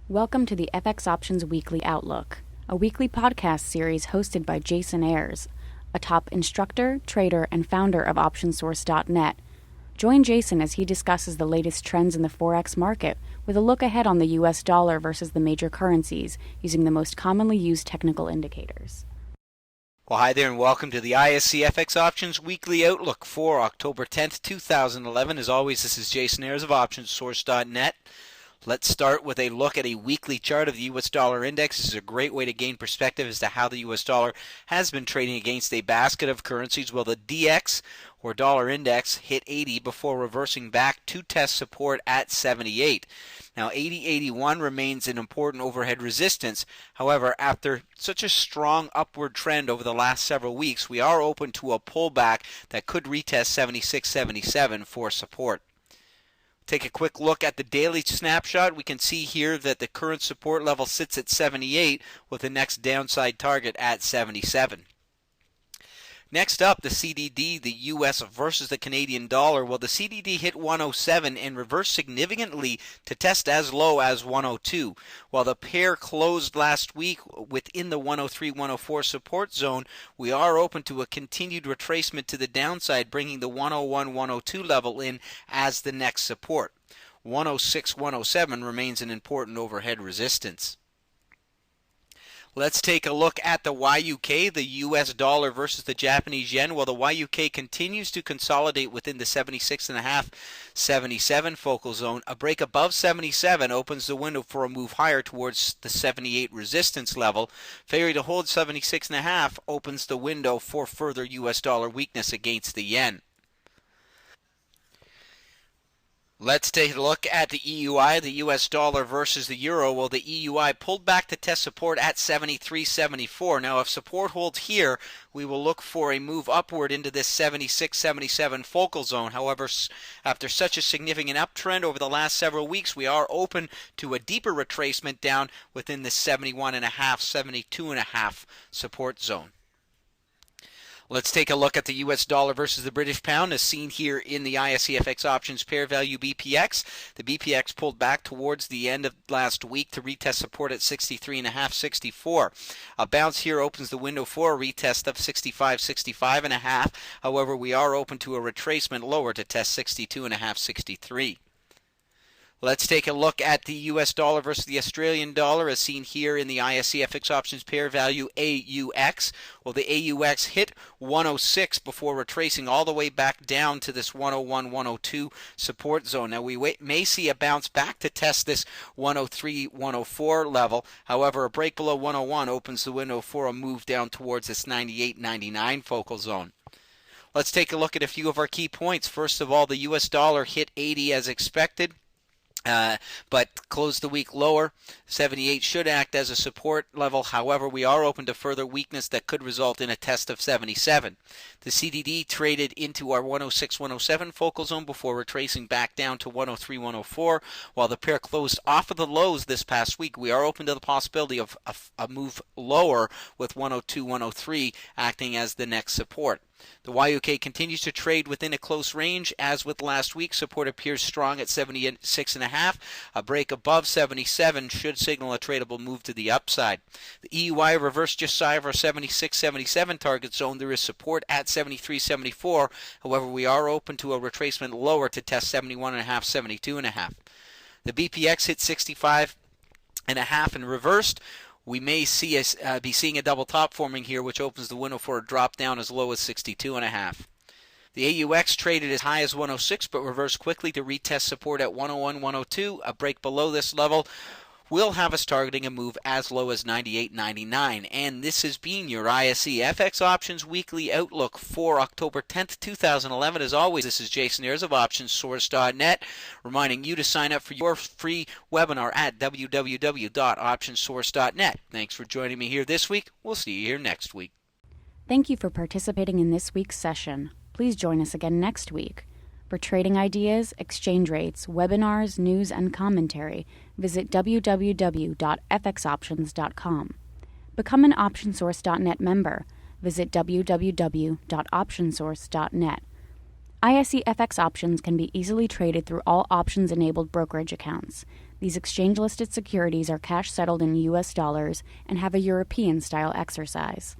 Welcome to the FX Options Weekly Outlook, a weekly podcast series hosted by Jason Ayres, a top instructor, trader, and founder of OptionSource.net. Join Jason as he discusses the latest trends in the Forex market with a look ahead on the US dollar versus the major currencies using the most commonly used technical indicators. Well, hi there and welcome to the ISC FX Options Weekly Outlook for October 10th, 2011. As always, this is Jason Ayres of OptionSource.net. Let's start with a look at a weekly chart of the U.S. dollar index. This is a great way to gain perspective as to how the U.S. dollar has been trading against a basket of currencies. Well, the DX, or dollar index, hit 80 before reversing back to test support at 78. Now, 80.81 remains an important overhead resistance. However, after such a strong upward trend over the last several weeks, we are open to a pullback that could retest 76.77 for support. Take a quick look at the daily snapshot. We can see here that the current support level sits at 78 with the next downside target at 77. Next up, the CDD, the U.S. versus the Canadian dollar. Well, the CDD hit 107 and reversed significantly to test as low as 102. While the pair closed last week within the 103-104 support zone, we are open to a continued retracement to the downside, bringing the 101-102 level in as the next support. 106-107 remains an important overhead resistance. Let's take a look at the YUK, the US dollar versus the Japanese yen. Well, the YUK continues to consolidate within the 76.5, 77 focal zone. A break above 77 opens the window for a move higher towards the 78 resistance level. Failure to hold 76.5 opens the window for further US dollar weakness against the yen. Let's take a look at the EUI, the US dollar versus the euro. Well, the EUI pulled back to test support at 73.74. Now, if support holds here, we will look for a move upward into this 76.77 focal zone. However, after such a significant uptrend over the last several weeks, we are open to a deeper retracement down within the 71.5, 72.5 support zone. Let's take a look at the US dollar versus the British pound as seen here in the ISC FX options pair value BPX. The BPX pulled back towards the end of last week to retest support at 63.5, 64. A bounce here opens the window for a retest of 65, 65.5. However, we are open to a retracement lower to test 62.5, 63. Let's take a look at the US dollar versus the Australian dollar as seen here in the ISC FX options pair value AUX. Well, the AUX hit 106 before retracing all the way back down to this 101-102 support zone. Now, we may see a bounce back to test this 103-104 level. However, a break below 101 opens the window for a move down towards this 98-99 focal zone. Let's take a look at a few of our key points. First of all, the US dollar hit 80 as expected. But closed the week lower. 78 should act as a support level. However, we are open to further weakness that could result in a test of 77. The CDD traded into our 106-107 focal zone before retracing back down to 103-104. While the pair closed off of the lows this past week, we are open to the possibility of a move lower with 102-103 acting as the next support. The YUK continues to trade within a close range. As with last week, support appears strong at 76.5. A break above 77 should signal a tradable move to the upside. The EUI reversed just shy of our 76.77 target zone. There is support at 73.74. However, we are open to a retracement lower to test 71.5, 72.5. The BPX hit 65.5 and reversed. We may be seeing a double top forming here, which opens the window for a drop down as low as 62.5. The AUX traded as high as 106, but reversed quickly to retest support at 101-102. A break below this level will have us targeting a move as low as 98.99. And this has been your ISC FX Options Weekly Outlook for October 10th, 2011. As always, this is Jason Ayres of OptionSource.net, reminding you to sign up for your free webinar at www.optionsource.net. Thanks for joining me here this week. We'll see you here next week. Thank you for participating in this week's session. Please join us again next week. For trading ideas, exchange rates, webinars, news, and commentary, visit www.fxoptions.com. Become an OptionSource.net member. Visit www.optionsource.net. ISE FX options can be easily traded through all options-enabled brokerage accounts. These exchange-listed securities are cash settled in U.S. dollars and have a European-style exercise.